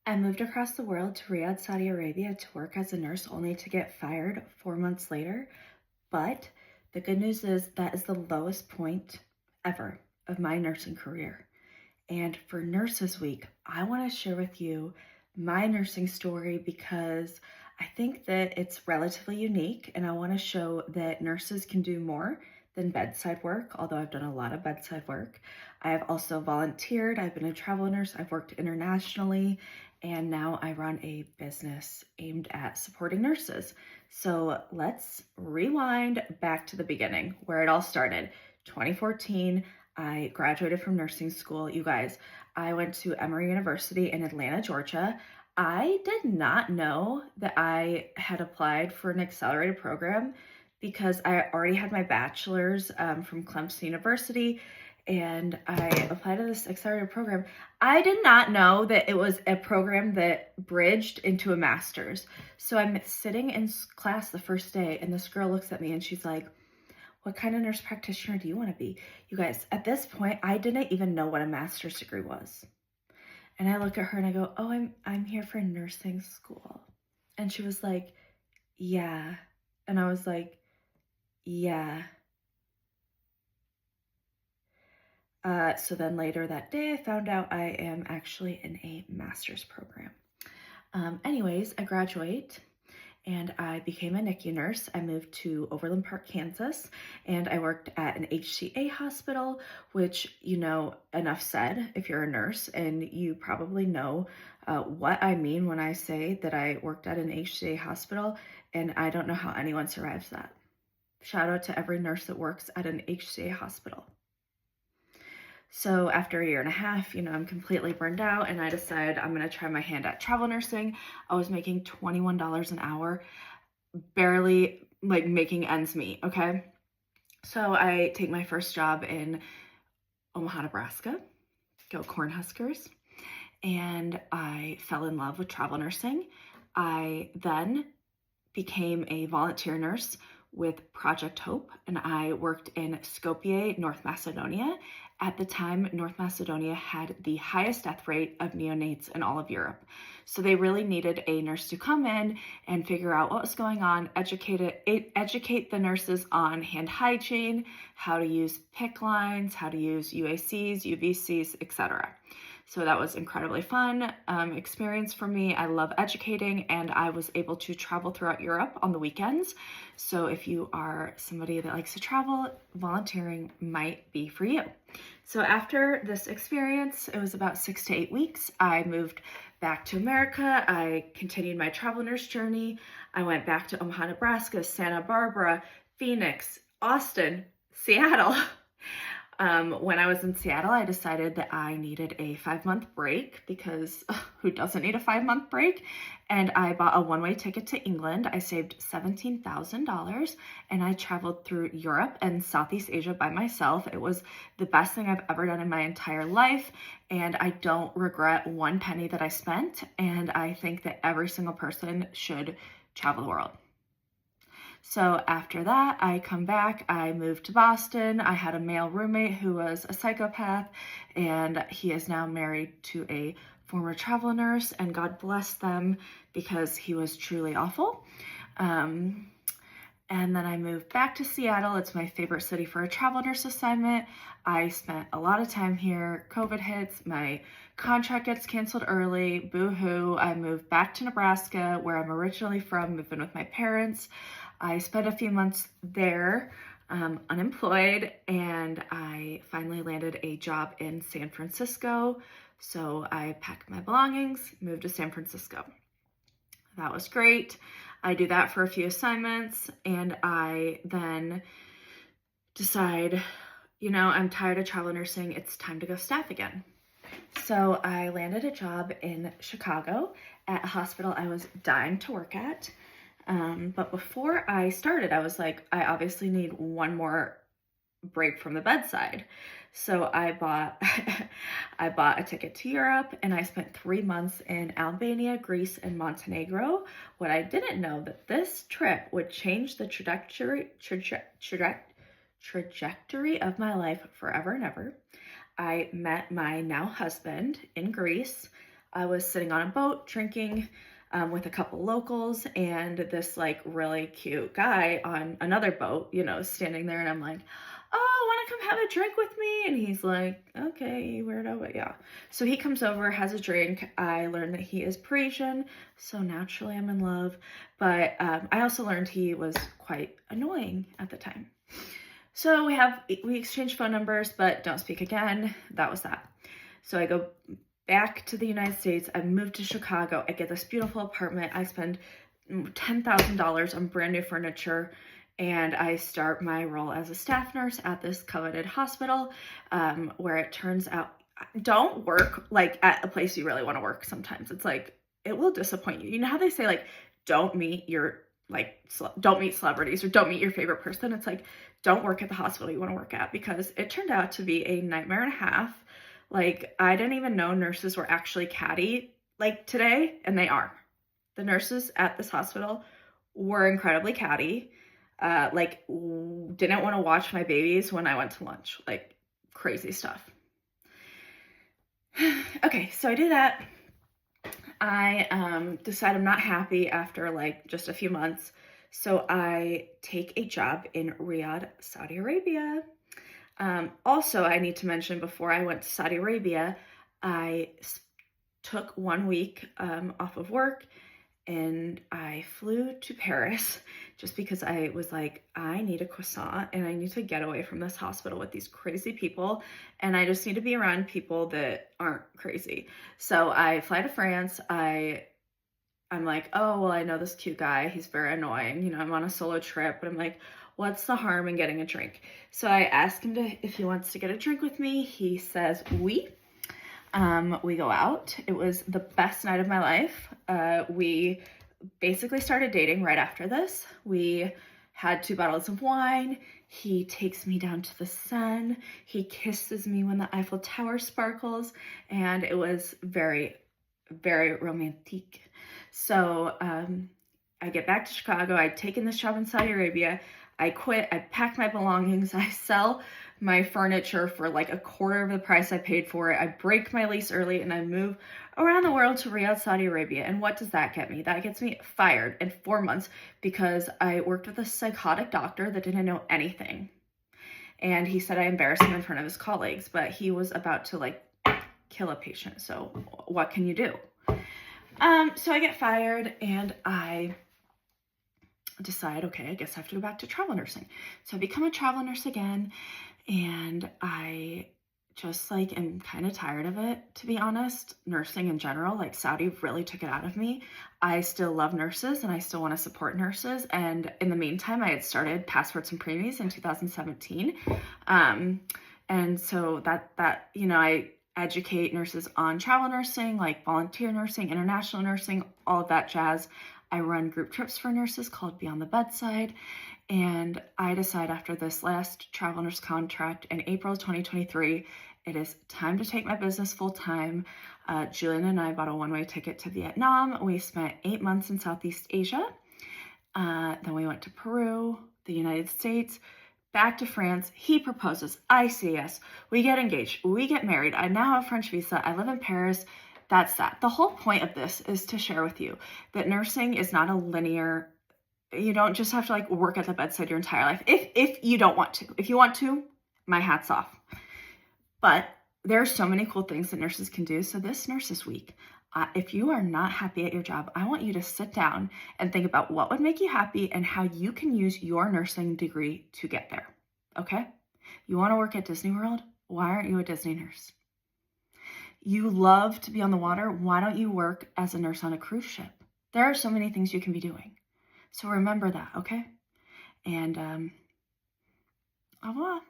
I moved across the world to Riyadh, Saudi Arabia to work as a nurse only to get fired 4 months later. But the good news is that is the lowest point ever of my nursing career. And for Nurses Week, I want to share with you my nursing story because I think that it's relatively unique and I want to show that nurses can do more than bedside work, although I've done a lot of bedside work. I have also volunteered, I've been a travel nurse, I've worked internationally, and now I run a business aimed at supporting nurses. So let's rewind back to the beginning where it all started. 2014, I graduated from nursing school. You guys, I went to Emory University in Atlanta, Georgia. I did not know that I had applied for an accelerated program because I already had my bachelor's from Clemson University and I applied to this accelerated program. I did not know that it was a program that bridged into a master's. So I'm sitting in class the first day and this girl looks at me and she's like, "What kind of nurse practitioner do you want to be?" You guys, at this point, I didn't even know what a master's degree was. And I look at her and I go, "Oh, I'm here for nursing school." And she was like, "Yeah." And I was like, "Yeah." So then later that day, I found out I am actually in a master's program. Anyways, I graduate and I became a NICU nurse. I moved to Overland Park, Kansas, and I worked at an HCA hospital, which, enough said if you're a nurse, and you probably know what I mean when I say that I worked at an HCA hospital, and I don't know how anyone survives that. Shout out to every nurse that works at an HCA hospital. So after a year and a half, I'm completely burned out and I decided I'm going to try my hand at travel nursing. I was making $21 an hour, barely like making ends meet, okay? So I take my first job in Omaha, Nebraska, go Cornhuskers, and I fell in love with travel nursing. I then became a volunteer nurse with Project Hope, and I worked in Skopje, North Macedonia. At the time, North Macedonia had the highest death rate of neonates in all of Europe. So they really needed a nurse to come in and figure out what was going on, educate the nurses on hand hygiene, how to use PICC lines, how to use UACs, UVCs, etc. So that was incredibly fun experience for me. I love educating and I was able to travel throughout Europe on the weekends. So if you are somebody that likes to travel, volunteering might be for you. So after this experience, it was about 6 to 8 weeks, I moved back to America. I continued my travel nurse journey. I went back to Omaha, Nebraska, Santa Barbara, Phoenix, Austin, Seattle. When I was in Seattle, I decided that I needed a 5-month break because who doesn't need a 5-month break? And I bought a one-way ticket to England. I saved $17,000 and I traveled through Europe and Southeast Asia by myself. It was the best thing I've ever done in my entire life. And I don't regret one penny that I spent. And I think that every single person should travel the world. So after that, I come back, I moved to Boston. I had a male roommate who was a psychopath, and he is now married to a former travel nurse, and God bless them because he was truly awful. And then I moved back to Seattle. It's my favorite city for a travel nurse assignment. I spent a lot of time here. COVID hits, my contract gets canceled early, boo-hoo. I moved back to Nebraska, where I'm originally from, moved in with my parents. I spent a few months there, unemployed, and I finally landed a job in San Francisco. So I packed my belongings, moved to San Francisco. That was great. I do that for a few assignments, and I then decide, I'm tired of travel nursing. It's time to go staff again. So I landed a job in Chicago at a hospital I was dying to work at. But before I started, I was like, I obviously need one more break from the bedside. So I bought a ticket to Europe and I spent 3 months in Albania, Greece, and Montenegro. What I didn't know that this trip would change the trajectory of my life forever and ever. I met my now husband in Greece. I was sitting on a boat drinking with a couple locals, and this like really cute guy on another boat, you know, standing there, and I'm like, oh, want to come have a drink with me? And he's like, okay, weirdo, but yeah. So he comes over, has a drink. I learned that he is Parisian, so naturally I'm in love. But I also learned he was quite annoying at the time. So we exchanged phone numbers, but don't speak again. That was that. So I go back to the United States. I moved to Chicago. I get this beautiful apartment. I spend $10,000 on brand new furniture, and I start my role as a staff nurse at this coveted hospital, where it turns out, don't work like at a place you really want to work. Sometimes it's like, it will disappoint you. You know how they say like, don't meet don't meet celebrities or don't meet your favorite person. It's like, don't work at the hospital you want to work at, because it turned out to be a nightmare and a half. Like, I didn't even know nurses were actually catty like today, and they are. The nurses at this hospital were incredibly catty. Didn't want to watch my babies when I went to lunch. Like, crazy stuff. Okay, so I do that. I decide I'm not happy after like just a few months. So I take a job in Riyadh, Saudi Arabia. Also, I need to mention, before I went to Saudi Arabia, I took 1 week off of work, and I flew to Paris just because I was like, I need a croissant and I need to get away from this hospital with these crazy people, and I just need to be around people that aren't crazy. So I fly to France. I'm like, oh, well, I know this cute guy. He's very annoying. You know, I'm on a solo trip, but I'm like, what's the harm in getting a drink? So I asked him if he wants to get a drink with me. He says, oui. We go out. It was the best night of my life. We basically started dating right after this. We had 2 bottles of wine. He takes me down to the Seine. He kisses me when the Eiffel Tower sparkles, and it was very, very romantic. So I get back to Chicago. I'd taken this job in Saudi Arabia. I quit. I pack my belongings. I sell my furniture for like a quarter of the price I paid for it. I break my lease early, and I move around the world to Riyadh, Saudi Arabia. And what does that get me? That gets me fired in 4 months because I worked with a psychotic doctor that didn't know anything. And he said I embarrassed him in front of his colleagues, but he was about to like kill a patient. So what can you do? So I get fired, and I decide, okay, I guess I have to go back to travel nursing. So I become a travel nurse again, and I just like am kind of tired of it, to be honest. Nursing in general, like Saudi really took it out of me. I still love nurses, and I still want to support nurses. And in the meantime, I had started Passports and Preemies in 2017. And so that, you know, I educate nurses on travel nursing, like volunteer nursing, international nursing, all of that jazz. I run group trips for nurses called Beyond the Bedside. And I decide after this last travel nurse contract in April 2023, it is time to take my business full time. Julian and I bought a one-way ticket to Vietnam. We spent 8 months in Southeast Asia. Then we went to Peru, the United States, back to France. He proposes. I say yes. We get engaged. We get married. I now have a French visa. I live in Paris. That's that. The whole point of this is to share with you that nursing is not a linear, you don't just have to like work at the bedside your entire life. If you don't want to. If you want to, my hat's off. But there are so many cool things that nurses can do. So this Nurses Week, if you are not happy at your job, I want you to sit down and think about what would make you happy and how you can use your nursing degree to get there. Okay? You want to work at Disney World? Why aren't you a Disney nurse? You love to be on the water. Why don't you work as a nurse on a cruise ship? There are so many things you can be doing. So remember that, okay? And au revoir.